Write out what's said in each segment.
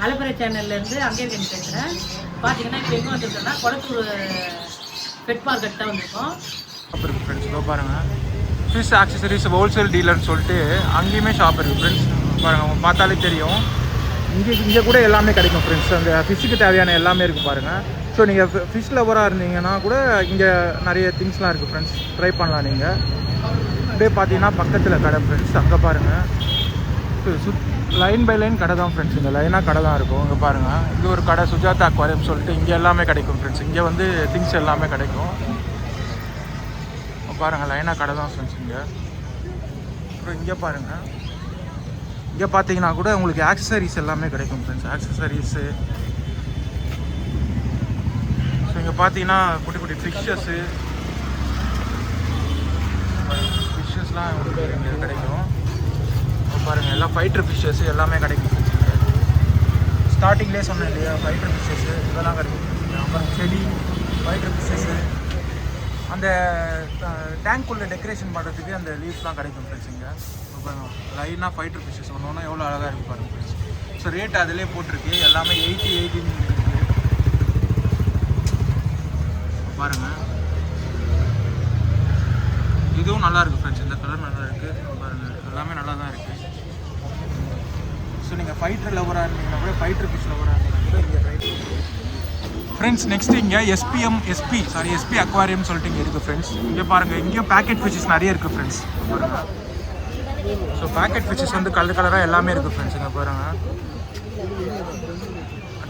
அலப்பறை சேனல்லேருந்து அங்கேயன் பேசுகிறேன். பார்த்தீங்கன்னா இப்போ எங்கே வந்துருக்கோன்னா கொளத்தூர் பெட் மார்க்கெட் தான் வந்திருக்கோம். ஷாப் இருக்குது ஃப்ரெண்ட்ஸ். இதோ பாருங்கள், ஃபிஷ் ஆக்சசரிஸ் ஹோல்சேல் டீலர்னு சொல்லிட்டு அங்கேயுமே ஷாப் இருக்குது ஃப்ரெண்ட்ஸ். பாருங்கள், அவங்க பார்த்தாலே தெரியும். இங்கே கூட எல்லாமே கிடைக்கும் ஃப்ரெண்ட்ஸ். அந்த ஃபிஷ்ஷுக்கு தேவையான எல்லாமே இருக்குது பாருங்கள். ஸோ நீங்கள் ஃபிஷ் லவராக இருந்தீங்கன்னா கூட இங்கே நிறைய திங்ஸ்லாம் இருக்குது ஃப்ரெண்ட்ஸ், ட்ரை பண்ணலாம் நீங்கள். அப்படியே பார்த்தீங்கன்னா பக்கத்தில் கடை ஃப்ரெண்ட்ஸ், அங்கே பாருங்கள். லைன் பை லைன் கடை தான் ஃப்ரெண்ட்ஸ். இந்த லைனாக கடை தான் இருக்கும். இங்கே பாருங்கள், இது ஒரு கடை சுஜாதா அக்வாரியம் சொல்லிட்டு இங்கே எல்லாமே கிடைக்கும் ஃப்ரெண்ட்ஸ். இங்கே வந்து திங்ஸ் எல்லாமே கிடைக்கும். பாருங்கள், லைனாக கடை தான் ஃப்ரெண்ட்ஸ் இங்கே. அப்புறம் இங்கே பாருங்கள், இங்கே பார்த்தீங்கன்னா கூட உங்களுக்கு ஆக்சசரிஸ் எல்லாமே கிடைக்கும் ஃப்ரெண்ட்ஸ். ஆக்சசரிஸு ஸோ இங்கே பார்த்தீங்கன்னா குட்டி குட்டி ஃபிஷ்ஷஸ்லாம் உங்களுக்கு இங்கே கிடைக்கும். பாருங்கள், எல்லாம் ஃபைட்டர் ஃபிஷ்ஷஸ் எல்லாமே கிடைக்கும். ஸ்டார்டிங்லேயே சொன்னேன் இல்லையா, ஃபைட்டர் ஃபிஷ்ஷஸ்ஸு இதெல்லாம் கிடைக்கும். அப்புறம் செடி ஃபைட்டர் ஃபிஷ்ஷஸ்ஸு, அந்த டேங்க்குள்ளே டெக்கரேஷன் பண்ணுறதுக்கு அந்த லீவ்ஸ்லாம் கிடைக்கும் ஃப்ரெண்ட்ஸ் இங்கே. பாருங்கள், லைனாக ஃபைட்டர் ஃபிஷ்ஷஸ் ஒன்று ஒன்றா எவ்வளோ அழகாக இருக்குது பாருங்கள் ஃப்ரெண்ட்ஸ். ஸோ ரேட் அதிலே போட்டிருக்கு, எல்லாமே 80 பாருங்கள். இதுவும் நல்லா இருக்குது ஃப்ரெண்ட்ஸ், இந்த கலர் நல்லா இருக்குது பாருங்கள், எல்லாமே நல்லா தான் இருக்குது. ஸோ நீங்கள் ஃபைட்டர் லவராக இருந்தீங்கன்னா கூட, ஃபைட்டர் ஃபிஷ் லவராக இருந்தீங்கன்னா கூட இங்கே ட்ரை ஃப்ரெண்ட்ஸ். நெக்ஸ்ட் இங்கே எஸ்பி அக்வாரியம் சொல்லிட்டு இங்கே இருக்குது ஃப்ரெண்ட்ஸ். இங்கே பாருங்கள், இங்கேயும் பேக்கெட் ஃபிஷ்ஷஸ் நிறைய இருக்குது ஃப்ரெண்ட்ஸ் பாருங்கள். ஸோ பேக்கெட் ஃபிஷ்ஷஸ் வந்து கலராக எல்லாமே இருக்குது ஃப்ரெண்ட்ஸ். இங்கே பாருங்கள்,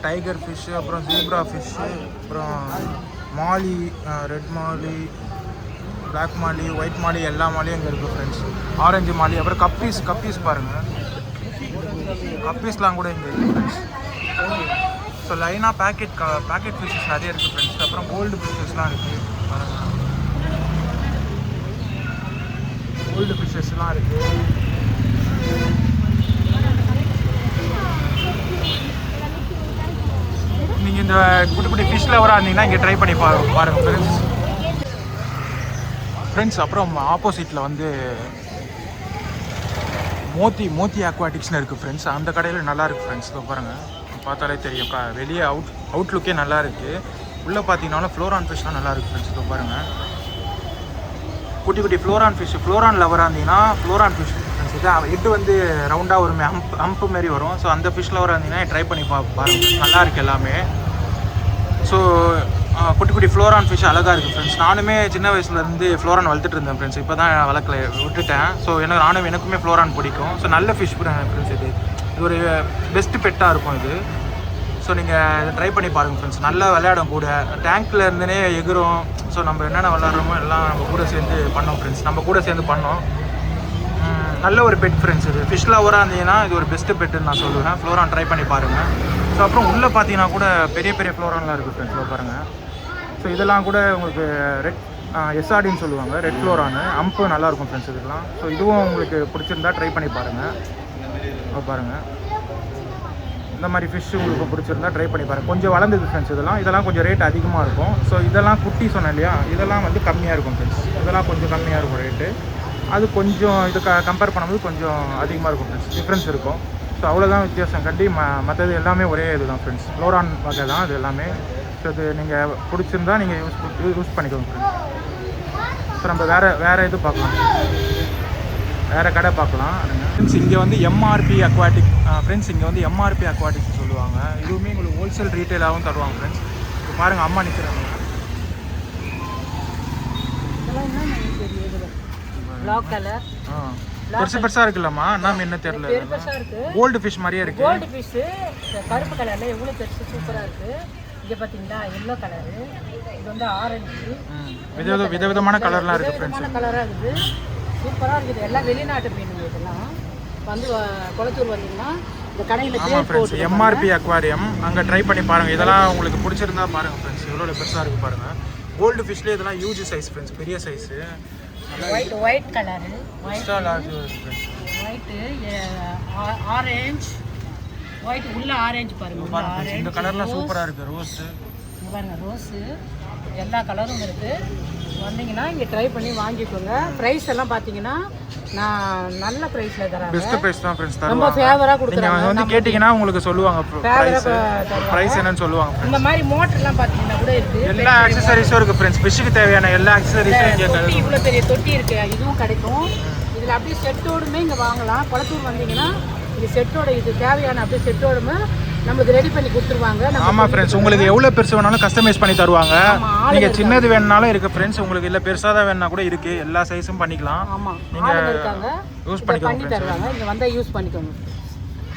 டைகர் ஃபிஷ்ஷு, அப்புறம் ஜீப்ரா ஃபிஷ்ஷு, அப்புறம் மாலி, ரெட் மாலி, பிளாக் மாலி, ஒயிட் மாலி, எல்லா மாலியும் இங்கே இருக்குது ஃப்ரெண்ட்ஸ். ஆரஞ்சு மாலி, அப்புறம் கப்பீஸ் பாருங்கள், கப்பீஸ்லாம் கூட இங்கே இருக்குது ஃப்ரெண்ட்ஸ். ஸோ லைனாக பேக்கெட் ஃபிஷ்ஷஸ் நிறைய இருக்குது ஃப்ரெண்ட்ஸ். அப்புறம் கோல்டு ஃபிஷ்ஷஸ்லாம் இருக்குது பாருங்கள், கோல்டு ஃபிஷ்ஷஸ்லாம் இருக்குது. நீங்கள் இந்த குட்டி குட்டி ஃபிஷ் லவராக இருந்தீங்கன்னா இங்கே ட்ரை பண்ணி பாருங்கள் ஃப்ரெண்ட்ஸ். அப்புறம் ஆப்போசிட்டில் வந்து மோத்தி அக்வாட்டிக்ஸ்னு இருக்குது ஃப்ரெண்ட்ஸ். அந்த கடையில் நல்லா இருக்குது ஃப்ரெண்ட்ஸ். இப்போ பாருங்கள், பார்த்தாலே தெரியும், வெளியே அவுட்லுக்கே நல்லா இருக்குது. உள்ளே பார்த்தீங்கன்னாலும் ஃப்ளோரான் ஃபிஷ்லாம் நல்லா இருக்குது ஃப்ரெண்ட்ஸ். இப்போ பாருங்கள், குட்டி ஃப்ளோரான் லவராக இருந்தீங்கன்னா ஃப்ளோரான் ஃபிஷ் ஃப்ரெண்ட்ஸ். இது ஹெட்டு வந்து ரவுண்டாக ஒரு அம்பு மாரி வரும். ஸோ அந்த ஃபிஷ் லவராக இருந்தீங்கன்னா ட்ரை பண்ணி பாருங்கள், நல்லா இருக்குது எல்லாமே. ஸோ குட்டி ஃப்ளோரான் ஃபிஷ் அழகாக இருக்குது ஃப்ரெண்ட்ஸ். நானுமே சின்ன வயசுலேருந்து ஃப்ளோரான் வளர்த்துட்டு இருந்தேன் ஃப்ரெண்ட்ஸ். இப்போ தான் விட்டுட்டேன். ஸோ எனக்குமே ஃப்ளோரான் பிடிக்கும். ஸோ நல்ல ஃபிஷ் ஃப்ரெண்ட்ஸ். இது ஒரு பெஸ்ட்டு பெட்டாக இருக்கும் இது. ஸோ நீங்கள் இதை ட்ரை பண்ணி பாருங்கள் ஃப்ரெண்ட்ஸ். நல்லா விளையாடும் கூட, டேங்க்கில் இருந்துனே எகுரும். ஸோ நம்ம என்னென்ன விளையாடுறோமோ எல்லாம் நம்ம கூட சேர்ந்து பண்ணோம் ஃப்ரெண்ட்ஸ். நல்ல ஒரு பெட் ஃப்ரெண்ட்ஸ். இது ஃபிஷ் லவராக இருந்தீங்கன்னா இது ஒரு பெஸ்ட்டு பெட்டுன்னு நான் சொல்லுவேன். ஃப்ளோரான் ட்ரை பண்ணி பாருங்கள். ஸோ அப்புறம் உள்ளே பார்த்தீங்கன்னா கூட பெரிய ஃப்ளோரான்லாம் இருக்குது ஃப்ரெண்ட்ஸ். பாருங்கள், ஸோ இதெல்லாம் கூட உங்களுக்கு ரெட் எஸ்ஆர்டின்னு சொல்லுவாங்க, ரெட் ஃப்ளோரானு அம்பு நல்லாயிருக்கும் ஃப்ரெண்ட்ஸ் இதெல்லாம். ஸோ இதுவும் உங்களுக்கு பிடிச்சிருந்தா ட்ரை பண்ணி பாருங்கள். பாருங்கள், இந்த மாதிரி ஃபிஷ் உங்களுக்கு பிடிச்சிருந்தா ட்ரை பண்ணி பாருங்கள். கொஞ்சம் வளர்ந்தது ஃப்ரெண்ட்ஸ். இதெல்லாம் கொஞ்சம் ரேட் அதிகமாக இருக்கும். ஸோ இதெல்லாம் குட்டி சொன்னேன் இல்லையா, இதெல்லாம் வந்து கம்மியாக இருக்கும் ஃப்ரெண்ட்ஸ். இதெல்லாம் கொஞ்சம் கம்மியாக இருக்கும் ரேட்டு. அது கொஞ்சம் இது கம்பேர் பண்ணும்போது கொஞ்சம் அதிகமாக இருக்கும் ஃப்ரெண்ட்ஸ், டிஃப்ரென்ஸ் இருக்கும். ஸோ அவ்வளோதான் வித்தியாசம். மற்றது எல்லாமே ஒரே இது தான் ஃப்ரெண்ட்ஸ், ஃப்ளோரான் வகை தான் இது எல்லாமே. ஸோ இது நீங்கள் பிடிச்சிருந்தா நீங்கள் யூஸ் பண்ணிக்கோங்க ஃப்ரெண்ட்ஸ். ஸோ நம்ம வேறு இது பார்க்கலாம், வேறு கடை பார்க்கலாம் ஃப்ரெண்ட்ஸ். இங்கே வந்து எம்ஆர்பி அக்வாட்டிக் ஃப்ரெண்ட்ஸ், இங்கே வந்து எம்ஆர்பி அக்வாட்டிக்ஸ் சொல்லுவாங்க. இதுவுமே உங்களுக்கு ஹோல்சேல் ரீட்டெயிலாகவும் தருவாங்க ஃப்ரெண்ட்ஸ். இப்போ பாருங்கள், அம்மா நிற்கிறாங்க. பெருசாக இருக்குல்லம்மா, நாம் என்ன தெரியல, கோல்டு ஃபிஷ் மாதிரியே இருக்குது. கோல்டு ஃபிஷ்ஷு கருப்பு கலரில் எவ்வளோ பெருசு சூப்பராக இருக்குது. இங்கே பார்த்தீங்களா, எல்லோ கலரு, இது வந்து ஆரஞ்சு, விதவிதமான கலர்லாம் இருக்குது ஃப்ரெண்ட்ஸ். கலராக இருக்குது, சூப்பராக இருக்குது. எல்லாம் வெளிநாட்டு மீனுங்க. இதெல்லாம் வந்து கொளத்தூர் வந்தீங்கன்னா இந்த கடையில் ஆமாம் ஃப்ரெண்ட்ஸ், எம்ஆர்பி அக்வாரியம் அங்கே ட்ரை பண்ணி பாருங்கள். இதெல்லாம் உங்களுக்கு பிடிச்சிருந்தா பாருங்கள் ஃப்ரெண்ட்ஸ், எவ்வளோ பெருசாக இருக்குது பாருங்கள். கோல்டு ஃபிஷ்லேயே இதெல்லாம் யூஜ் சைஸ் ஃப்ரெண்ட்ஸ், பெரிய size. White colour, white orange, white உள்ள ஆரஞ்சு பாருங்கள். இந்த கலர்லாம் சூப்பராக இருக்குது. ரோஸு பாருங்கள், ரோஸு எல்லா கலரும் இருக்குது. வந்தீங்கன்னா இங்கே ட்ரை பண்ணி வாங்கிக்கோங்க. ப்ரைஸ் எல்லாம் பார்த்தீங்கன்னா நான் நல்ல ப்ரைஸில் தரேன். பெஸ்ட் ப்ரைஸ் தான் ஃப்ரெண்ட்ஸ் ரொம்ப தருவாங்க. ஃபேவராக கொடுக்குறாங்க. நீங்கள் வந்து கேட்டிங்கன்னா உங்களுக்கு சொல்லுவாங்க ப்ரைஸ் என்னன்னு சொல்லுவாங்க. இந்த மாதிரி மோட்டர்லாம் பார்த்தீங்கன்னா கூட இருக்குது. எல்லா ஆக்சசரிஸும் இருக்குது ஃப்ரெண்ட்ஸ். ஃபிஷ்ஷுக்கு தேவையான எல்லா ஆக்சசரிஸும் இங்கே தொட்டி, இவ்வளோ பெரிய தொட்டி இருக்குது, இதுவும் கிடைக்கும். இதில் அப்படியே செட்டோடுமே இங்கே வாங்கலாம். குளத்தூர் வந்தீங்கன்னா இது செட்டோட, இது தேவையான அப்படியே செட்டோடுமே நம்மளுக்கு ரெடி பண்ணி கொடுத்துருவாங்க. ஆமாம் ஃப்ரெண்ட்ஸ், உங்களுக்கு எவ்வளோ பெருசு வேணாலும் கஸ்டமைஸ் பண்ணி தருவாங்க. நீங்கள் சின்னது வேணுனாலும் இருக்குது ஃப்ரெண்ட்ஸ். உங்களுக்கு இல்லை பெருசாக தான் வேணுனா கூட இருக்குது. எல்லா சைஸும் பண்ணிக்கலாம். ஆமாம், நீங்கள் இருக்காங்க, யூஸ் பண்ணி பண்ணிக்கோங்க. தருவாங்க. இங்கே வந்தால் யூஸ் பண்ணிக்கோங்க.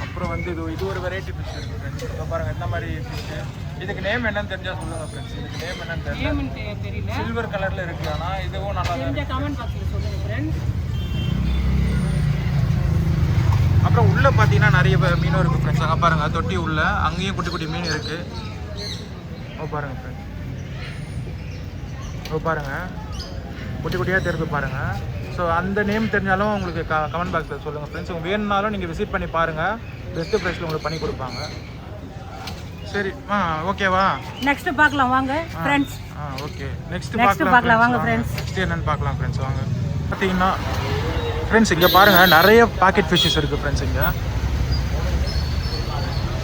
அப்புறம் வந்து இது ஒரு வெரைட்டி ஃபிஷ் இருக்குது ஃப்ரெண்ட்ஸ். இப்போ பாருங்கள் இந்த மாதிரி ஃபிஷ். இதுக்கு நேம் என்னன்னு தெரிஞ்சால் சொல்லுங்கள் ஃப்ரெண்ட்ஸ். இதுக்கு நேம் என்னன்னு தெரியல. சில்வர் கலரில் இருக்குது. ஆனால் இதுவும் நல்லா தான். கமெண்ட் பாக்ஸில் சொல்லுங்கள் ஃப்ரெண்ட்ஸ். அப்புறம் உள்ளே பார்த்தீங்கன்னா நிறைய மீனும் இருக்குது ஃப்ரெண்ட்ஸ். அங்கே பாருங்கள் தொட்டி உள்ள அங்கேயும் குட்டி குட்டி மீன் இருக்குது. பாருங்கள் ஃப்ரெண்ட்ஸ், பாருங்கள் குட்டி குட்டியாக தெரிஞ்சு பாருங்கள். ஸோ அந்த நேம் தெரிஞ்சாலும் உங்களுக்கு கமெண்ட் பாக்ஸில் சொல்லுங்கள் ஃப்ரெண்ட்ஸ். உங்களுக்கு வேணும்னாலும் நீங்கள் விசிட் பண்ணி பாருங்கள். பெஸ்ட்டு ப்ரைஸில் உங்களுக்கு பண்ணி கொடுப்பாங்க. சரி, ஓகேவா? நெக்ஸ்ட் பார்க்கலாம் வாங்க ஃப்ரெண்ட்ஸ். ஓகே, நெக்ஸ்ட் பார்க்கலாம் வாங்க ஃப்ரெண்ட்ஸ். நெக்ஸ்ட் என்னன்னு பார்க்கலாம் ஃப்ரெண்ட்ஸ் வாங்க. பார்த்தீங்கன்னா ஃப்ரெண்ட்ஸ் இங்கே பாருங்கள் நிறைய பாக்கெட் ஃபிஷ்ஷஸ் இருக்குது ஃப்ரெண்ட்ஸ் இங்கே.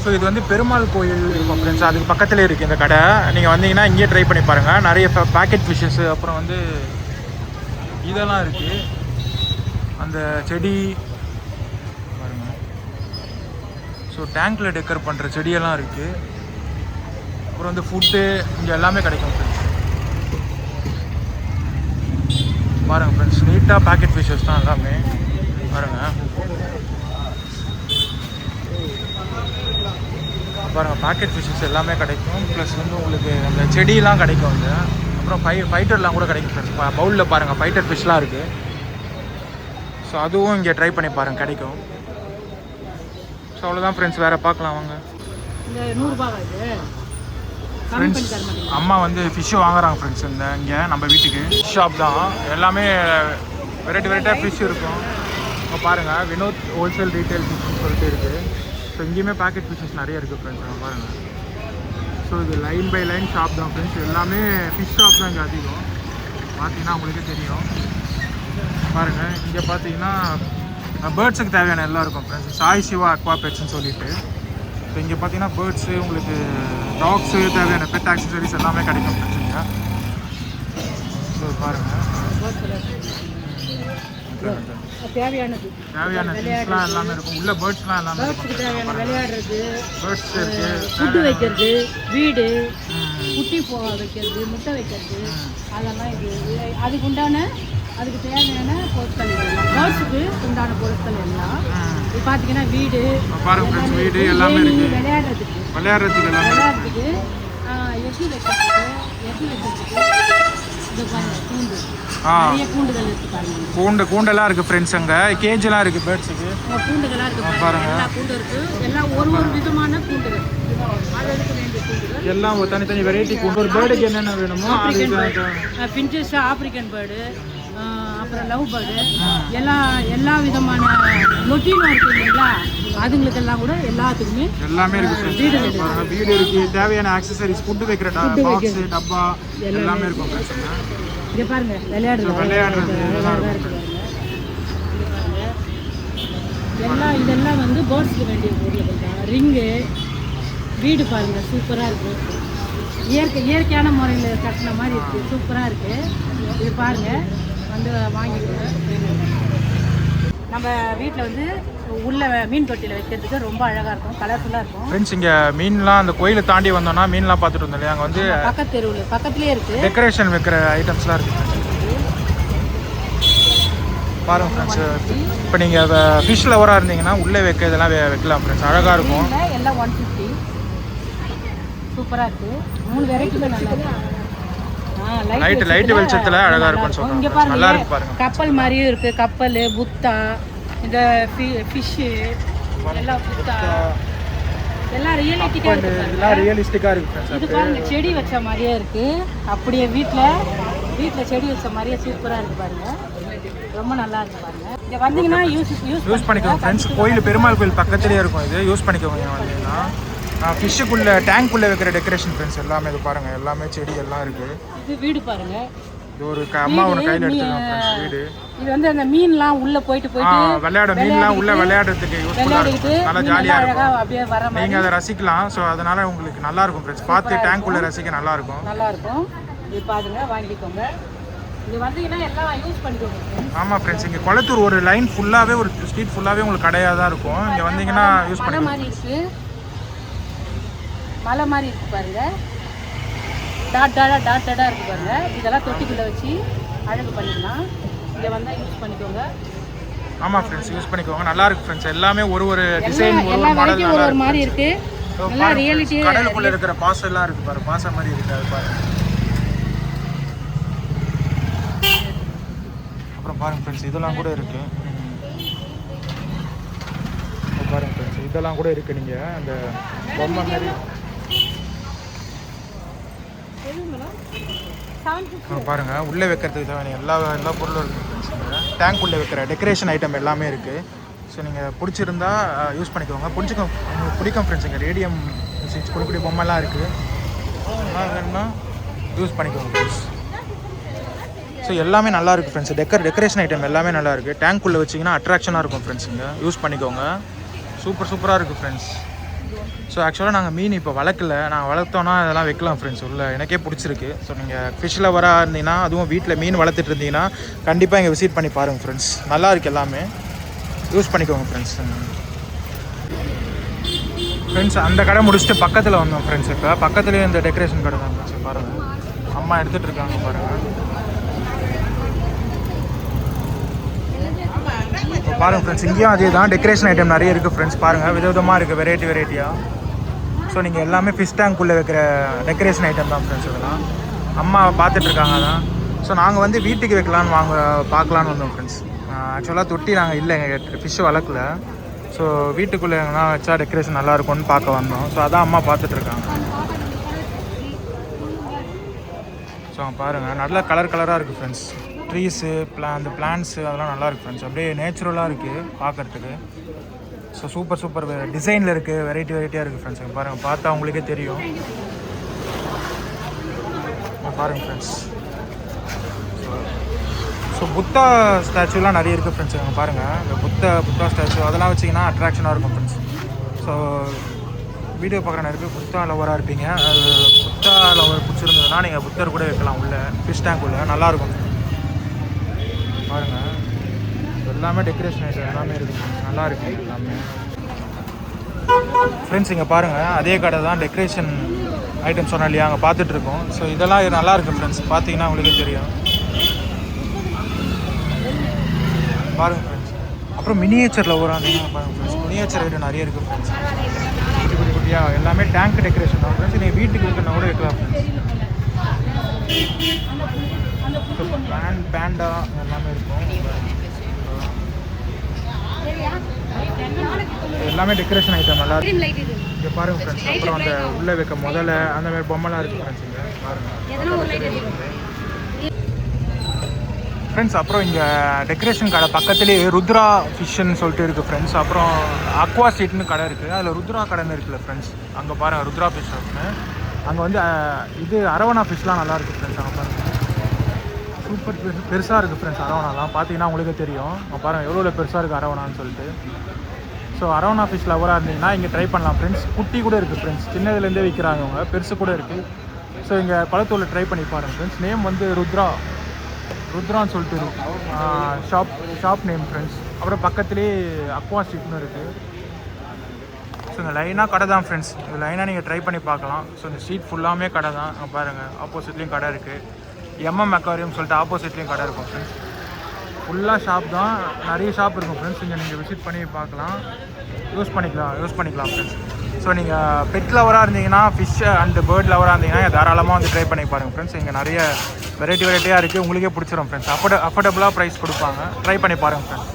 ஸோ இது வந்து பெருமாள் கோயில் இருக்கும் ஃப்ரெண்ட்ஸ். அதுக்கு பக்கத்துலேயே இருக்குது இந்த கடை. நீங்கள் வந்தீங்கன்னா இங்கேயே ட்ரை பண்ணி பாருங்கள். நிறைய பாக்கெட் ஃபிஷ்ஷஸ்ஸு, அப்புறம் வந்து இதெல்லாம் இருக்குது. அந்த செடி பாருங்கள். ஸோ டேங்க்கில் டெக்கர் பண்ணுற செடியெல்லாம் இருக்குது. அப்புறம் வந்து ஃபுட்டு இங்கே எல்லாமே கிடைக்கும் ஃப்ரெண்ட்ஸ். பாருங்கள் ஃப்ரெண்ட்ஸ், நீட்டாக பேக்கெட் ஃபிஷ்ஷஸ் தான் எல்லாமே. பாருங்கள் பேக்கெட் ஃபிஷ்ஷஸ் எல்லாமே கிடைக்கும். ப்ளஸ் வந்து உங்களுக்கு அந்த செடியெலாம் கிடைக்கும் வந்து. அப்புறம் ஃபைட்டர்லாம் கூட கிடைக்கும் ஃப்ரெண்ட்ஸ். பவுலில் பாருங்கள் ஃபைட்டர் ஃபிஷ்லாம் இருக்குது. ஸோ அதுவும் இங்கே ட்ரை பண்ணி பாருங்கள், கிடைக்கும். ஸோ அவ்வளோதான் ஃப்ரெண்ட்ஸ், வேறு பார்க்கலாம் வாங்க. ஃப்ரெண்ட்ஸ் அம்மா வந்து ஃபிஷ்ஷு வாங்குறாங்க ஃப்ரெண்ட்ஸ். இங்கே நம்ம வீட்டுக்கு ஷாப் தான். எல்லாமே வெரைட்டியாக ஃபிஷ் இருக்கும். இப்போ பாருங்கள் வினோத் ஹோல்சேல் ரீட்டைல் ஃபிஷ்னு சொல்லிட்டு இருக்குது. ஸோ இங்கேயுமே பேக்கெட் ஃபிஷ்ஷஸ் நிறைய இருக்குது ஃப்ரெண்ட்ஸ். பாருங்கள். ஸோ இது லைன் பை லைன் ஷாப் தான் ஃப்ரெண்ட்ஸ். எல்லாமே ஃபிஷ் ஷாப் தான் இங்கே அதிகம். பார்த்தீங்கன்னா உங்களுக்கே தெரியும். பாருங்கள் இங்கே பார்த்தீங்கன்னா பேர்ட்ஸுக்கு தேவையான எல்லாம் இருக்கும் ஃப்ரெண்ட்ஸ். சாய் சிவா அக்வா பெட்ஸ்ன்னு சொல்லிட்டு. ஸோ இங்கே பார்த்தீங்கன்னா பேர்ட்ஸு, உங்களுக்கு டாக்ஸு தேவையான பெட் ஆக்சசரிஸ் எல்லாமே கிடைக்கும் ஃப்ரெண்ட்ஸுங்க. ஸோ பாருங்கள் தேவையான திங்ஸ்லாம் எல்லாமே இருக்கும். உள்ள பேர்ட்ஸ்லாம் எல்லாமே இருக்கும். தேவையான விளையாடுறது, பேர்ட்ஸ் இருக்குது, ஃபுட்டு வைக்கிறது, வீடு குட்டி வைக்கிறது, முட்டை வைக்கிறது, அதெல்லாம் இது அதுக்கு உண்டான அதுக்கு தேவையான பொருட்கள் எல்லாம், பேர்ட்ஸுக்கு உண்டான பொருட்கள் எல்லாம். இது பார்த்தீங்கன்னா வீடு வீடு எல்லாமே இருக்குது. விளையாடுறதுக்கு விளையாடுறதுக்கு எட்டி வைக்கிறதுக்கு இது பாருங்க கூண்டு, நிறைய கூண்டுகள் இருக்கு பாருங்க. கூண்டெல்லாம் இருக்குது ஃப்ரெண்ட்ஸ். அங்கே கேஜெல்லாம் இருக்குது பேர்ட்ஸுக்கு. கூண்டுகளாக இருக்குது பாருங்க. எல்லா கூண்டு இருக்குது. எல்லாம் ஒரு விதமான கூண்டுகள். அதற்கு வேண்டிய கூண்டுகள் எல்லாம் தனித்தனி வெரைட்டி கூண்டு. ஒரு பேர்டுக்கு என்னென்ன வேணுமோ பிஞ்சஸ், ஆப்ரிக்கன் பேர்டு, அப்புறம் லவ் பேர்டு, எல்லா விதமான லொட்டினும் இருக்குது இல்லைங்களா, அதுங்களுக்கெல்லாம் கூட எல்லாத்துக்குமே எல்லாமே இருக்குது. வீடு இருக்குது, தேவையான ஆக்சசரிஸ், ஃபுட்டு வைக்கிற பாக்ஸ், டப்பா எல்லாமே இருக்கும் ஃப்ரெண்ட்ஸ். இங்கே பாருங்க விளையாடுறது இதெல்லாம் வந்து பேர்ட்ஸ்க்கு வேண்டிய பொருள்கள் தான். ரிங்கு, வீடு பாருங்க சூப்பராக இருக்குது. இயற்கையான முறையில் கட்டின மாதிரி இருக்குது, சூப்பராக இருக்குது. இது பாருங்க வந்து வாங்கிக்கோங்க. நம்ம வீட்டில் வந்து உள்ள மீன் தொட்டியில் வைக்கிறதுக்கு ரொம்ப அழகாக இருக்கும், கலர்ஃபுல்லாக இருக்கும் ஃப்ரெண்ட்ஸ். இங்கே மீன்லாம் அந்த கோயிலை தாண்டி வந்தோம்னா மீன்லாம் பார்த்துட்டு வந்தோம் இல்லையா, அங்கே வந்து பக்கத்து தெருவில் பக்கத்துலேயே இருக்குது. டெக்கரேஷன் வைக்கிற ஐட்டம்ஸ்லாம் இருக்குது பாருங்க ஃப்ரெண்ட்ஸ். இப்போ நீங்கள் ஃபிஷ் லவராக இருந்தீங்கன்னா உள்ளே வைக்க இதெல்லாம் வைக்கலாம் ஃப்ரெண்ட்ஸ், அழகாக இருக்கும். எல்லாம் 150 சூப்பராக இருக்குது. 3 வெரைட்டிமே நல்லா இருக்குது. லைட் வெளிச்சத்தில் அழகாக இருக்கும்னு சொல்லுவாங்க. இங்கே பாருங்க கப்பல் மாதிரியும் இருக்குது. கப்பல், புத்தா, இந்த ஃபிஷ்ஷு எல்லாம் புத்தா எல்லாம் ரியலிஸ்டிக்காக இருக்குது. இது பாருங்க செடி வச்ச மாதிரியே இருக்குது. அப்படியே வீட்டில் செடி வச்ச மாதிரியே சூப்பராக இருக்குது பாருங்க. ரொம்ப நல்லா இருக்கு பாருங்க. இங்கே வந்தீங்கன்னா யூஸ் பண்ணிக்கோங்க ஃப்ரெண்ட்ஸ். கோயில் பெருமாள் கோயில் பக்கத்துலேயே இருக்கும். இது யூஸ் பண்ணிக்கோங்க வந்தீங்கன்னா. ஃபிஷ்ஷுக்குள்ளே டேங்க்குள்ளே வைக்கிற டெக்கரேஷன் ஃப்ரெண்ட்ஸ் எல்லாமே இது பாருங்கள். எல்லாமே செடி எல்லாம் இருக்குது. இது வீடு பாருங்கள். இது ஒரு அம்மா ஒரு கையில் எடுத்துருக்காங்க ஃப்ரெண்ட்ஸ் வீடு. இது வந்து அந்த மீன்லாம் உள்ள போயிட்டு மீன்லாம் உள்ள விளையாடுறதுக்கு யூஸ்ஃபுல்லாக இருக்கும், நல்லா ஜாலியாக இருக்கும், அப்படியே வர மாதிரி நீங்கள் அதை ரசிக்கலாம். ஸோ அதனால உங்களுக்கு நல்லா இருக்கும் ஃப்ரெண்ட்ஸ், பார்த்து டேங்க் உள்ள ரசிக்க நல்லா இருக்கும். இது பாருங்க, வாங்கிக்கோங்க. இது வந்தீங்கன்னா எல்லாம் யூஸ் பண்ணிக்கோங்க. ஆமாம் ஃப்ரெண்ட்ஸ், இங்கே கொளத்தூர் ஒரு லைன் ஃபுல்லாகவே ஒரு ஸ்ட்ரீட் ஃபுல்லாகவே உங்களுக்கு கடையாக தான் இருக்கும். இங்கே வந்தீங்கன்னா யூஸ் பண்ணி மாதிரி இருக்கு, மலை மாதிரி இருக்கு பாருங்க, டாட்டாக இருக்கு பாருங்க. இதெல்லாம் தொட்டிக்குள்ள வச்சு அழகு பண்ணிக்கலாம். இங்கே வந்தால் யூஸ் பண்ணிக்கோங்க. ஆமாம் ஃப்ரெண்ட்ஸ், யூஸ் பண்ணிக்கோங்க, நல்லா இருக்கு ஃப்ரெண்ட்ஸ். எல்லாமே ஒரு ஒரு டிசைன் ஒரு மாடல் நல்லா ஒரு மாதிரி இருக்கு. நல்லா ரியாலிட்டி கடலுக்குள்ள இருக்கிற பாசம் எல்லாம் இருக்கு பாருங்க, பாசம் மாதிரி இருக்கு அது பாருங்க. அப்புறம் பாருங்க ஃப்ரெண்ட்ஸ், இதெல்லாம் கூட இருக்கு பாருங்க ஃப்ரெண்ட்ஸ், இதெல்லாம் கூட இருக்கு. நீங்க அந்த பொம்மை மாதிரி பாருங்க, உள்ளே வைக்கிறதுக்கு தேவையான எல்லா பொருளும் இருக்குது ஃப்ரெண்ட்ஸ். டேங்க் உள்ளே வைக்கிற டெக்கரேஷன் ஐட்டம் எல்லாமே இருக்குது. ஸோ நீங்கள் பிடிச்சிருந்தா யூஸ் பண்ணிக்கோங்க. உங்களுக்கு பிடிக்கும் ஃப்ரெண்ட்ஸ். இங்கே ரேடியம் ஸ்விட்ச் கொடுக்கக்கூடிய பொம்மைலாம் இருக்குது, அதெல்லாம் வேணும்னா யூஸ் பண்ணிக்கோங்க ஃப்ரெண்ட்ஸ். ஸோ எல்லாமே நல்லா இருக்குது ஃப்ரெண்ட்ஸ். டெக்கரேஷன் ஐட்டம் எல்லாமே நல்லா இருக்குது. டேங்க் உள்ளே வச்சிங்கன்னா அட்ராக்ஷனாக இருக்கும் ஃப்ரெண்ட்ஸ். இங்கே யூஸ் பண்ணிக்கோங்க, சூப்பராக இருக்குது ஃப்ரெண்ட்ஸ். ஸோ ஆக்சுவலாக நாங்கள் மீன் இப்போ வளர்க்கல, நாங்கள் வளர்த்தோன்னா அதெல்லாம் வைக்கலாம் ஃப்ரெண்ட்ஸ் உள்ள. எனக்கே பிடிச்சிருக்கு. ஸோ நீங்கள் ஃபிஷ்ஷில் வர இருந்தீங்கன்னா, அதுவும் வீட்டில் மீன் வளர்த்துட்டு இருந்தீங்கன்னா கண்டிப்பாக இங்கே விசிட் பண்ணி பாருங்கள் ஃப்ரெண்ட்ஸ். நல்லா இருக்குது, எல்லாமே யூஸ் பண்ணிக்கோங்க ஃப்ரெண்ட்ஸ். ஃப்ரெண்ட்ஸ் அந்த கடை முடிச்சுட்டு பக்கத்தில் வந்தோம் ஃப்ரெண்ட்ஸ். இப்போ பக்கத்துலேயே இந்த டெக்கரேஷன் கடை தான் ஃப்ரெண்ட்ஸ். பாருங்கள், அம்மா எடுத்துகிட்டு இருக்காங்க பாருங்கள். பாருங்கள் ஃப்ரெண்ட்ஸ், இங்கேயும் அதே தான், டெக்கரேஷன் ஐட்டம் நிறைய இருக்குது ஃப்ரெண்ட்ஸ். பாருங்கள், விதவிதமாக இருக்குது, வெரைட்டியாக. ஸோ நீங்கள் எல்லாமே ஃபிஷ் டேங்க்குள்ளே வைக்கிற டெக்கரேஷன் ஐட்டம் தான் ஃப்ரெண்ட்ஸ். இதெல்லாம் அம்மா பார்த்துட்ருக்காங்க தான். ஸோ நாங்கள் வந்து வீட்டுக்கு வைக்கலான்னு பார்க்கலான்னு வந்தோம் ஃப்ரெண்ட்ஸ். ஆக்சுவலாக தொட்டி நாங்கள் இல்லை, எங்கள் ஃபிஷ்ஷு வளர்க்கல. ஸோ வீட்டுக்குள்ளே எங்கன்னா வச்சா டெக்கரேஷன் நல்லாயிருக்கும்னு பார்க்க வந்தோம். ஸோ அதான் அம்மா பார்த்துட்ருக்காங்க. ஸோ பாருங்கள், நல்லா கலராக இருக்குது ஃப்ரெண்ட்ஸ். ட்ரீஸு அந்த பிளான்ஸு அதெல்லாம் நல்லா இருக்குது ஃப்ரெண்ட்ஸ். அப்படியே நேச்சுரலாக இருக்குது பார்க்குறதுக்கு. ஸோ சூப்பர் டிசைனில் இருக்குது, வெரைட்டியாக இருக்குது ஃப்ரெண்ட்ஸ். பாருங்கள், பார்த்தா உங்களுக்கே தெரியும். பாருங்கள் ஃப்ரெண்ட்ஸ். ஸோ புத்தா ஸ்டாச்சுலாம் நிறைய இருக்குது ஃப்ரெண்ட்ஸ். அங்கே பாருங்கள், இந்த புத்தா ஸ்டாச்சு அதெல்லாம் வச்சிங்கன்னா அட்ராக்ஷனாக இருக்கும் ஃப்ரெண்ட்ஸ். ஸோ வீடியோ பார்க்குற நிறைய பேர் புத்தா லவராக இருப்பீங்க. அது புத்தா லவர் பிடிச்சிருந்ததுன்னா நீங்கள் புத்தர் கூட வைக்கலாம் உள்ள ஃபிஷ் டேங்க் உள்ள, நல்லாயிருக்கும் பாருங்கள். எல்லாமே டெக்கரேஷன் ஐட்டம் எல்லாமே இருக்குது, நல்லா இருக்குது எல்லாமே ஃப்ரெண்ட்ஸ். இங்கே பாருங்கள், அதே கடை தான், டெக்கரேஷன் ஐட்டம் சொன்னேன் இல்லையா, அங்கே பார்த்துட்ருக்கோம். ஸோ இதெல்லாம் நல்லா இருக்குது ஃப்ரெண்ட்ஸ், பார்த்தீங்கன்னா உங்களுக்கே தெரியும். பாருங்கள் ஃப்ரெண்ட்ஸ். அப்புறம் மினியேச்சரில் வராங்கன்னா பாருங்கள் ஃப்ரெண்ட்ஸ், மினியேச்சர் ஐட்டம் நிறைய இருக்குது ஃப்ரெண்ட்ஸ். குட்டியாக எல்லாமே டேங்க் டெக்கரேஷன் தான் ஃப்ரெண்ட்ஸ். நீங்கள் வீட்டுக்கு வைக்கணும் கூட வைக்கலாம் ஃப்ரெண்ட்ஸ். பேண்டா எல்லாமே இருக்கும், எல்லாமே டெக்கரேஷன் ஐட்டம் நல்லா இருக்கு. இங்கே பாருங்க ஃப்ரெண்ட்ஸ். அப்புறம் அந்த உள்ளே வைக்க முதல்ல அந்த மாதிரி பொம்மைலாம் இருக்குது ஃப்ரெண்ட்ஸ். இங்கே பாருங்கள் ஃப்ரெண்ட்ஸ். அப்புறம் இங்கே டெக்கரேஷன் கடை பக்கத்துலேயே ருத்ரா ஃபிஷ்ஷுன்னு சொல்லிட்டு இருக்குது ஃப்ரெண்ட்ஸ். அப்புறம் அக்வா ஸ்ட்ரீட்னு கடை இருக்குது, அதில் ருத்ரா கடைன்னு இருக்குல்ல ஃப்ரெண்ட்ஸ். அங்கே பாருங்கள், ருத்ரா ஃபிஷ் இருக்குன்னு. அங்கே வந்து இது அரவணா ஃபிஷ்லாம் நல்லா இருக்குது ஃப்ரெண்ட்ஸ். அங்கே பாருங்கள், சூப்பர் பெருசாக இருக்குது ஃப்ரெண்ட்ஸ். அரவணாலாம் பார்த்தீங்கன்னா உங்களுக்கே தெரியும். பாருங்கள் எவ்வளோ பெருசாக இருக்குது அரவணான்னு சொல்லிட்டு. ஸோ அரவணா ஃபிஷ் லவராக இருந்தீங்கன்னா இங்கே ட்ரை பண்ணலாம் ஃப்ரெண்ட்ஸ். குட்டி கூட இருக்குது ஃப்ரெண்ட்ஸ், சின்னதுலேருந்தே விற்கிறாங்க அவங்க, பெருசு கூட இருக்குது. ஸோ இங்கே குளத்தூரில் ட்ரை பண்ணி பாருங்கள் ஃப்ரெண்ட்ஸ். நேம் வந்து ருத்ரான்னு சொல்லிட்டு இருக்கும் ஷாப் நேம் ஃப்ரெண்ட்ஸ். அப்புறம் பக்கத்துலேயே அக்வா ஸ்ட்ரீட்னு இருக்குது. ஸோ இந்த லைனாக கடை தான் ஃப்ரெண்ட்ஸ். இந்த லைனாக நீங்கள் ட்ரை பண்ணி பார்க்கலாம். ஸோ இந்த ஸ்ட்ரீட் ஃபுல்லாமே கடை தான். பாருங்கள், ஆப்போசிட்லேயும் கடை இருக்குது. எம்எம் அக்வாரியம் சொல்லிட்டு ஆப்போசிட்லேயும் கடை இருக்கும் ஃப்ரெண்ட்ஸ். ஃபுல்லாக ஷாப் தான், நிறைய ஷாப் இருக்கும் ஃப்ரெண்ட்ஸ். இங்கே நீங்கள் விசிட் பண்ணி பார்க்கலாம், யூஸ் பண்ணிக்கலாம் ஃப்ரெண்ட்ஸ். ஸோ நீங்கள் பெட் லவராக இருந்தீங்கன்னா, ஃபிஷ் அண்ட் பேர்ட் லவராக இருந்தீங்கன்னா தாராளமாக வந்து ட்ரை பண்ணி பாருங்கள் ஃப்ரெண்ட்ஸ். இங்கே நிறைய வெரைட்டியாக இருக்குது, உங்களுக்கே பிடிச்சிரும் ஃப்ரெண்ட்ஸ். அஃபோர்டபுளாக ப்ரைஸ் கொடுப்பாங்க, ட்ரை பண்ணி பாருங்கள் ஃப்ரெண்ட்ஸ்.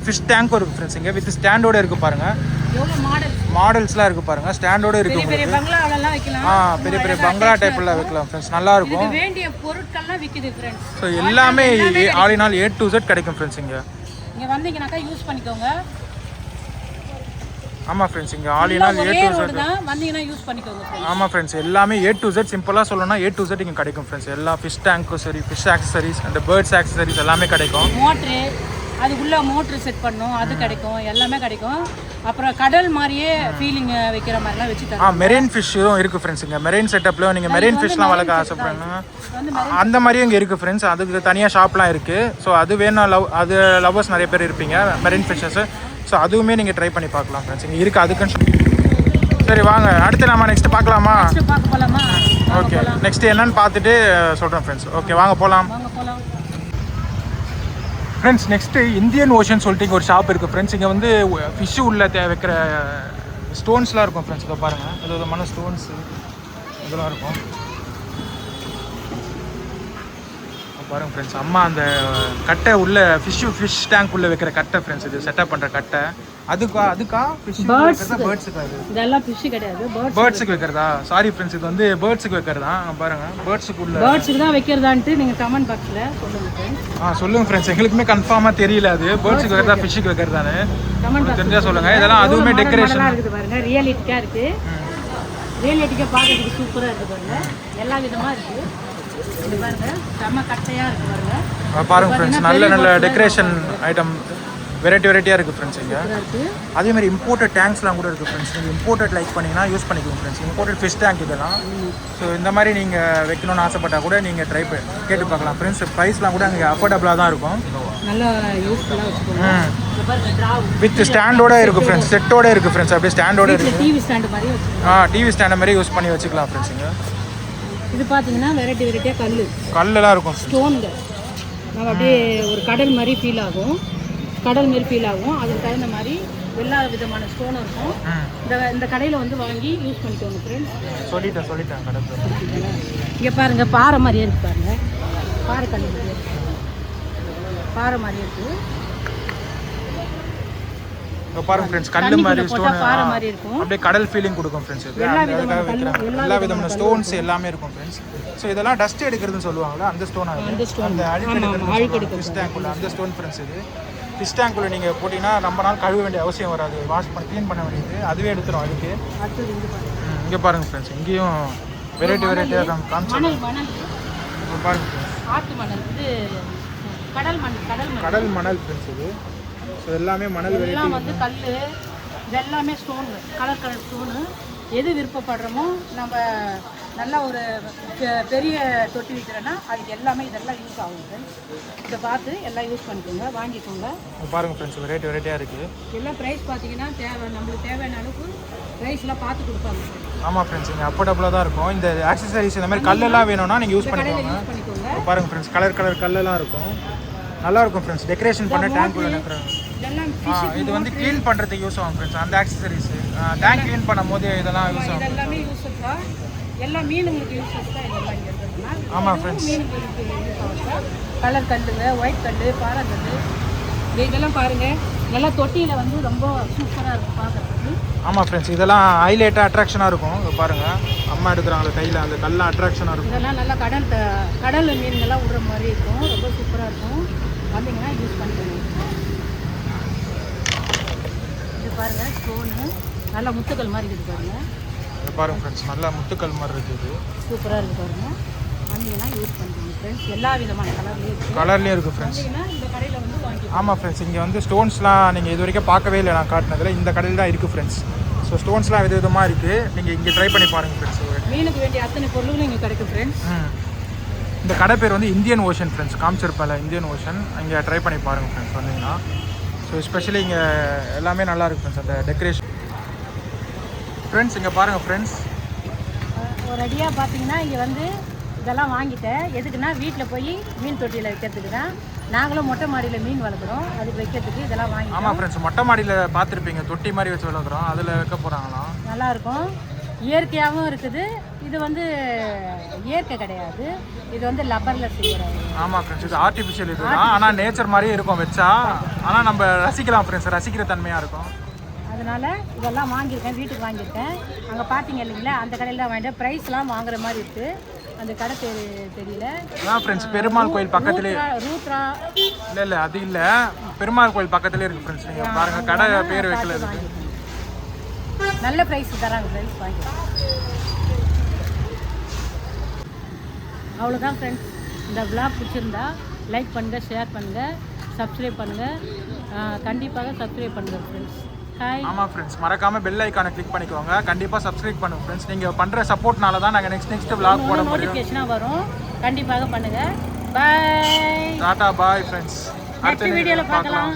ஃபிஷ் டேங்க்கும் இருக்குது ஃப்ரெண்ட்ஸ். இங்கே வித் ஸ்டாண்டோடு இருக்குது பாருங்கள், மாடல்ஸ்லாம் இருக்குது பாருங்கள், ஸ்டாண்டோடு இருக்குது உங்களுக்கு. பெரிய பங்களா டைப்பில் வைக்கலாம் ஃப்ரெண்ட்ஸ், நல்லாயிருக்கும். ஸோ எல்லாமே all in all A to Z கிடைக்கும் ஃப்ரெண்ட்ஸ். இங்கே வந்தீங்கன்னாக்கா யூஸ் பண்ணிக்கோங்க. ஆமாம் ஃப்ரெண்ட்ஸ் இங்கே ஆல் இன் ஆல் ஒரே ரோடு தான், வந்தீங்கன்னா யூஸ் பண்ணிக்கோங்க friends. ஆமாம் ஃப்ரெண்ட்ஸ் எல்லாமே A to Z சிம்பிளாக சொல்லணும்னா A to Z இங்கே கிடைக்கும் ஃப்ரெண்ட்ஸ். எல்லா ஃபிஷ் டேங்க்கும் சரி, fish accessories and birds accessories எல்லாமே கிடைக்கும். மோட்ரு அதுக்குள்ளே மோட்ரு செட் பண்ணணும், அது கிடைக்கும், எல்லாமே கிடைக்கும். அப்புறம் கடல் மாதிரியே ஃபீலிங் வைக்கிற மாதிரிலாம் வச்சு தரோம். மெரைன் ஃபிஷ்ஷும் இருக்குது ஃப்ரெண்ட்ஸ். இங்கே மெரைன் செட்டப்பில் நீங்கள் மெரைன் ஃபிஷ்லாம் வளர்க்க ஆசைப்படுறீங்க அந்த மாதிரியும் இங்கே இருக்குது ஃப்ரெண்ட்ஸ். அதுக்கு தனியாக ஷாப்லாம் இருக்குது. ஸோ அது வேணும், அது லவ்வர்ஸ் நிறைய பேர் இருப்பீங்க மெரைன் ஃபிஷ்ஷஸ். ஸோ அதுவுமே நீங்கள் ட்ரை பண்ணி பார்க்கலாம் ஃப்ரெண்ட்ஸ். இங்கே இருக்குது அதுக்குன்னு. சரி வாங்க அடுத்து நம்ம நெக்ஸ்ட் பார்க்கலாமா? பார்க்க போகலாமா? ஓகே நெக்ஸ்ட் என்னன்னு பார்த்துட்டு சொல்கிறேன் ஃப்ரெண்ட்ஸ். ஓகே வாங்க போகலாம். ஃப்ரெண்ட்ஸ் நெக்ஸ்ட்டு இந்தியன் ஓஷன் சொல்லிட்டு இங்கே ஒரு ஷாப் இருக்குது ஃப்ரெண்ட்ஸ். இங்கே வந்து ஃபிஷ்ஷு உள்ள வைக்கிற ஸ்டோன்ஸ்லாம் இருக்கும் ஃப்ரெண்ட்ஸ். இதை பாருங்கள், அது விதமான ஸ்டோன்ஸு இதெல்லாம் இருக்கும். பாருங்கள் ஃப்ரெண்ட்ஸ், அம்மா அந்த கட்டை உள்ள ஃபிஷ் டேங்க் உள்ள வைக்கிற கட்டை ஃப்ரெண்ட்ஸ். இது செட்டப் பண்ணுற கட்டை. அதுக்கா ஃபிஷ் பேர்ட்ஸுக்கு அது இதெல்லாம் ஃபிஷ் கிடையாது, பேர்ட்ஸுக்கு வைக்கிறதா? சாரி ஃப்ரெண்ட்ஸ், இது வந்து பேர்ட்ஸுக்கு வைக்கிறதா. பாருங்க பேர்ட்ஸுக்கு உள்ள பேர்ட்ஸுக்கு தான் வைக்கிறதான்ட்டு நீங்கள் கமெண்ட் பாக்ஸில் சொல்லுங்கள் ஃப்ரெண்ட்ஸ். சொல்லுங்கள் ஃப்ரெண்ட்ஸ், எங்களுக்குமே கன்ஃபார்மாக தெரியல அது பேர்ட்ஸுக்கு வைக்கிறதா ஃபிஷ்ஷுக்கு வைக்கிறதானு. கமெண்ட் தெரிஞ்சால் சொல்லுங்கள். இதெல்லாம் அதுவுமே டெக்கரேஷன் இருக்குது பாருங்கள், ரியலிட்டிக்காக இருக்குது. ரியலிட்டிக்காக பார்க்கறதுக்கு சூப்பராக இருக்குது பாருங்கள், எல்லா விதமாக இருக்குது. இது பாருங்க செம்ம கட்டையாக இருக்குது பாருங்கள். பாருங்க ஃப்ரெண்ட்ஸ், நல்ல டெக்கரேஷன் ஐட்டம் வெரைட்டியாக இருக்குது ஃப்ரெண்ட்ஸ். இங்கே அதே மாதிரி இம்போர்ட்டட் டேங்க்ஸ்லாம் கூட இருக்குது ஃப்ரெண்ட்ஸ். நீங்கள் இம்போர்ட்டட் லைக் பண்ணிங்கன்னா யூஸ் பண்ணிக்கோங்க ஃப்ரெண்ட்ஸ். இம்போர்ட்டட் ஃபிஷ் டேங்க் இதெல்லாம். ஸோ இந்த மாதிரி நீங்கள் வைக்கணும்னு ஆசைப்பட்டால் கூட நீங்கள் கேட்டு பார்க்கலாம் ஃப்ரெண்ட்ஸ். ப்ரைஸ்லாம் கூட அங்கே அஃபோர்டபுளாக தான் இருக்கும். நல்லா யூஸ்ஃபுல்லாக வச்சுக்கோங்க. வித் ஸ்டாண்டோட இருக்குது ஃப்ரெண்ட்ஸ், செட்டோட இருக்குது ஃப்ரெண்ட்ஸ். அப்படியே ஸ்டாண்டோட இருக்குது. டிவி ஸ்டாண்டு மாதிரி டிவி ஸ்டாண்டு மாதிரி யூஸ் பண்ணி வச்சுக்கலாம் ஃப்ரெண்ட்ஸ். இங்கே இது பார்த்தீங்கன்னா வெரைட்டியாக கல்லெல்லாம் இருக்கும், ஸ்டோனுங்க. நம்ம அப்படியே ஒரு கடல் மாதிரி ஃபீல் ஆகும், அதுக்கு தகுந்த மாதிரி எல்லா விதமான ஸ்டோனும் இருக்கும். இந்த கடையில் வந்து வாங்கி யூஸ் பண்ணிக்கோங்க ஃப்ரெண்ட்ஸ். சொல்லிட்டேன் கடை. இங்கே பாருங்கள் பாறை மாதிரியே இருக்குது பாருங்கள், பாறை கல் மாதிரியே பாறை மாதிரியே இருக்குது. பாருங்க ஃப்ரெண்ட்ஸ், கல்லு மாதிரி ஸ்டோன் பாறை மாதிரி இருக்கும், அப்படியே கடல் ஃபீலிங் கொடுக்கும் ஃப்ரெண்ட்ஸ். இது எல்லா விதமான ஸ்டோன்ஸ் எல்லாமே இருக்கும் ஃப்ரெண்ட்ஸ். ஸோ இதெல்லாம் டஸ்ட் எடுக்கிறதுன்னு சொல்லுவாங்களா, அந்த ஸ்டோன் அந்த அழுக்கு ஃபிஷ் டேங்க்குள்ள அந்த ஸ்டோன் ஃப்ரெண்ட்ஸ். இது ஃபிஷ் டேங்க்குள்ளே நீங்கள் போட்டிங்கன்னா ரொம்ப நாள் கழுவ வேண்டிய அவசியம் வராது, வாஷ் பண்ணி க்ளீன் பண்ண வேண்டியது அதுவே எடுத்துரும் அதுக்கு. இங்கே பாருங்கள் ஃப்ரெண்ட்ஸ், இங்கேயும் வெரைட்டியாக தான் காமிச்சு பாருங்கள் ஃப்ரெண்ட்ஸ். கடல் மணல் ஃப்ரெண்ட்ஸ். இது ஸோ எல்லாமே மணல் எல்லாம் வந்து கல், இதெல்லாமே ஸ்டோனு, கலர் ஸ்டோனு. எது விருப்பப்படுறோமோ நம்ம நல்லா ஒரு பெரிய தொட்டி வைக்கிறோன்னா அதுக்கு எல்லாமே இதெல்லாம் யூஸ் ஆகும் ஃப்ரெண்ட்ஸ். இதை பார்த்து எல்லாம் யூஸ் பண்ணிக்கோங்க, வாங்கிக்கோங்க. பாருங்கள் ஃப்ரெண்ட்ஸ், வெரைட்டியாக இருக்குது. எல்லாம் ப்ரைஸ் பார்த்தீங்கன்னா நம்மளுக்கு தேவையான அளவுக்கு ப்ரைஸ்லாம் பார்த்து கொடுப்பாங்க. ஆமாம் ஃப்ரெண்ட்ஸ், இங்கே அஃபோர்டபுளாக தான் இருக்கும். இந்த ஆக்சசரிஸ் இந்த மாதிரி கல்லெல்லாம் வேணும்னா நீங்கள் யூஸ் பண்ணிக்கோங்க. பாருங்கள் ஃப்ரெண்ட்ஸ், கலர் கல்லெல்லாம் இருக்கும், நல்லா இருக்கும் ஃப்ரெண்ட்ஸ். டெக்கரேஷன் பண்ண டேங்க் உள்ள இருக்கிறாங்க. இது வந்து க்ளீன் பண்ணுறதுக்கு யூஸ் ஆகும் ஃப்ரெண்ட்ஸ். அந்த ஆக்சசரிஸ் டேங்க் க்ளீன் பண்ணும் போது இதெல்லாம் யூஸ் ஆகும். எல்லாமே யூஸ் தான், எல்லா மீனுங்களுக்கு யூஸ் தான். இதெல்லாம் இங்கே இருக்கிறதுனா ஆமாம் ஃப்ரெண்ட்ஸ், மீனுங்களுக்கு யூஸ் ஆகும். கலர் கல்லுங்க, ஒயிட் கல், பாறை கல், இதெல்லாம் பாருங்கள். நல்லா தொட்டியில் வந்து ரொம்ப சூப்பராக இருக்கும் பார்க்குறதுக்கு. ஆமாம் ஃப்ரெண்ட்ஸ், இதெல்லாம் ஹைலைட்டாக அட்ராக்ஷனாக இருக்கும். இங்கே பாருங்கள், அம்மா எடுக்கிறாங்களே கையில், அந்த கல்லாம் அட்ராக்ஷனாக இருக்கும். இதெல்லாம் நல்லா கடல் மீன்கள்லாம் விடுற மாதிரி இருக்கும், ரொம்ப சூப்பராக இருக்கும். வந்தீங்கன்னா யூஸ் பண்ணிக்கணும். இது பாருங்கள் ஸ்டோனு, நல்லா முத்துக்கள் மாதிரி இருக்குது பாருங்கள். இது பாருங்கள் ஃப்ரெண்ட்ஸ், நல்லா முத்துக்கள் மாதிரி இருக்குது, சூப்பராக இருக்குது பாருங்கள். வந்தீங்கன்னா யூஸ் பண்ணிக்கணும் ஃப்ரெண்ட்ஸ். எல்லா விதமான கலர்லேயும் இருக்குது ஃப்ரெண்ட்ஸ். இந்த கடையில் வந்து வாங்கி. ஆமாம் ஃப்ரெண்ட்ஸ், இங்கே வந்து ஸ்டோன்ஸ்லாம் நீங்கள் இது வரைக்கும் பார்க்கவே இல்லை நான் காட்டினதில், இந்த கடையில் தான் இருக்குது ஃப்ரெண்ட்ஸ். ஸோ ஸ்டோன்ஸ்லாம் விதமாக இருக்குது, நீங்கள் இங்கே ட்ரை பண்ணி பாருங்கள் ஃப்ரெண்ட்ஸ். மீனுக்கு வேண்டிய அத்தனை பொருளும் இங்கே கிடைக்கும் ஃப்ரெண்ட்ஸ். இந்த கடை பேர் வந்து இந்தியன் ஓஷன் ஃப்ரெண்ட்ஸ், காமிச்சிருப்பால இந்தியன் ஓஷன். இங்கே ட்ரை பண்ணி பாருங்கள் ஃப்ரெண்ட்ஸ் வந்தீங்கன்னா. ஸோ எஸ்பெஷலி இங்கே எல்லாமே நல்லா இருக்குது ஃப்ரெண்ட்ஸ், அந்த டெக்கரேஷன். ஃப்ரெண்ட்ஸ் இங்கே பாருங்கள் ஃப்ரெண்ட்ஸ், ஒரு அடியாக பார்த்தீங்கன்னா இங்கே வந்து இதெல்லாம் வாங்கிட்டேன். எதுக்குன்னா வீட்டில் போய் மீன் தொட்டியில் வைக்கிறதுக்கு தான். நாங்களும் மொட்டை மாடியில் மீன் வளர்க்குறோம், அதுக்கு வைக்கிறதுக்கு இதெல்லாம் வாங்கி. ஆமாம் ஃப்ரெண்ட்ஸ், மொட்டை மாடியில் பார்த்துருப்பீங்க, தொட்டி மாதிரி வச்சு வளர்க்குறோம், அதில் வைக்க போகிறாங்களாம். நல்லாயிருக்கும், இயற்கையாகவும் இருக்குது. இது வந்து இயற்கை கிடையாது, இது வந்து லப்பரில் செய்கிறாங்க. ஆமாம் ஃப்ரெண்ட்ஸ், இது ஆர்டிஃபிஷியல் இது தான், ஆனால் நேச்சர் மாதிரியே இருக்கும் வச்சா. ஆனால் நம்ம ரசிக்கலாம் ஃப்ரெண்ட்ஸ், ரசிக்கிற தன்மையாக இருக்கும். அதனால் இதெல்லாம் வாங்கியிருக்கேன், வீட்டுக்கு வாங்கியிருக்கேன். அங்கே பார்த்தீங்க இல்லைங்களா, அந்த கடையில் தான் வாங்கிட்டேன். ப்ரைஸ்லாம் வாங்குற மாதிரி இருக்குது. அந்த கடை பேர் தெரியல. அதான் ஃப்ரெண்ட்ஸ், பெருமாள் கோயில் பக்கத்துலேயே. ரூத்ரா இல்லை அது இல்லை, பெருமாள் கோயில் பக்கத்துலேயே இருக்குது ஃப்ரெண்ட்ஸ். நீங்கள் பாருங்கள், கடை பேர் வைக்கல இருக்குது. நல்ல ப்ரைஸ் தராங்க ஃப்ரெண்ட்ஸ், வாங்கிக்கலாம். அவ்வளோதான் ஃப்ரெண்ட்ஸ். இந்த vlog பிடிச்சிருந்தா லைக் பண்ணுங்கள், ஷேர் பண்ணுங்கள், சப்ஸ்கிரைப் பண்ணுங்கள். கண்டிப்பாக சப்ஸ்கிரைப் பண்ணுங்கள் ஃப்ரெண்ட்ஸ். ஹாய். ஆமாம் ஃப்ரெண்ட்ஸ், மறக்காமல் பெல் ஐக்கானை கிளிக் பண்ணிக்கோங்க. கண்டிப்பாக சப்ஸ்கிரைப் பண்ணுங்கள் ஃப்ரெண்ட்ஸ். நீங்கள் பண்ணுற சப்போர்ட்னால தான் நாங்கள் நெக்ஸ்ட் vlog போட முடியும். நோட்டிஃபிகேஷனாக வரும். கண்டிப்பாக பண்ணுங்கள். பாய். Tata bye friends. அடுத்த வீடியோவில் பார்க்கலாம்.